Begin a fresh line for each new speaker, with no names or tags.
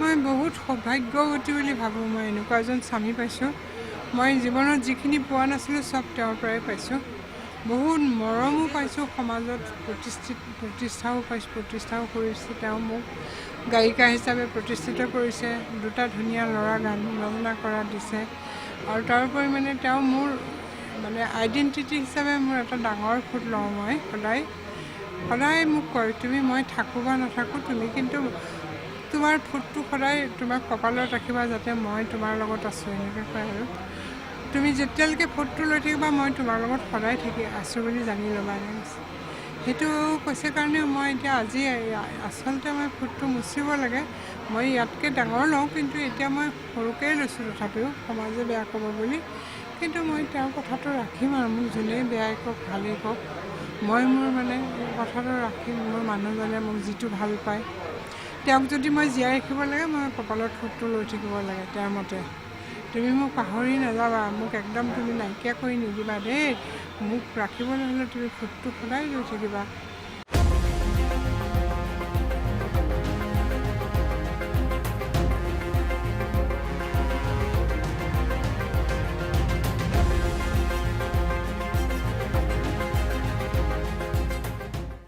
মই বহুত সৌভাগ্যৱতী বুলি ভাবোঁ। মই এনেকুৱা এজন স্বামী পাইছোঁ। মই জীৱনত যিখিনি পোৱা নাছিলোঁ চব তেওঁৰ পৰাই পাইছোঁ। বহুত মৰমো পাইছোঁ, সমাজত প্ৰতিষ্ঠাও কৰিছে। তেওঁ মোক গায়িকা হিচাপে প্ৰতিষ্ঠিত কৰিছে, দুটা ধুনীয়া ল'ৰা গান ৰচনা কৰা দিছে। আৰু তাৰোপৰি মানে তেওঁ মোৰ আইডেণ্টিটি হিচাপে মোৰ এটা ডাঙৰ ফুট লওঁ। মই সদায় মোক কয়, তুমি মই থাকোঁ বা নাথাকোঁ, তুমি কিন্তু তোমাৰ ফুটটো সদায় তোমাৰ কপালত ৰাখিবা, যাতে মই তোমাৰ লগত আছোঁ, এনেকৈ কয়। আৰু তুমি যেতিয়ালৈকে ফুটটো লৈ থাকিবা মই তোমাৰ লগত সদায় আছোঁ বুলি জানি ল'বা, এনেকৈ সেইটো কৈছে কাৰণে মই এতিয়া আজি আচলতে মই ফুটটো মুচিব লাগে। মই ইয়াতকৈ ডাঙৰ লওঁ, কিন্তু এতিয়া মই সৰুকৈ লৈছোঁ। তথাপিও সমাজে বেয়া ক'ব বুলি, কিন্তু মই তেওঁৰ কথাটো ৰাখিম। আৰু মোক যোনেই বেয়াই কওক ভালেই কওক, মই মোৰ কথাটো ৰাখিম। মোৰ মানুহজনে মোক যিটো ভাল পায়, তেওঁক যদি মই জীয়াই ৰাখিব লাগে, মই কপালত ফুটটো লৈ থাকিব লাগে তেওঁৰ মতে। তুমি মোক পাহৰি নাযাবা, মোক একদম তুমি নাইকিয়া কৰি নিদিবা দেই, মোক ৰাখিবলৈ হ'লে তুমি ফুটটো সদায় লৈ থাকিবা।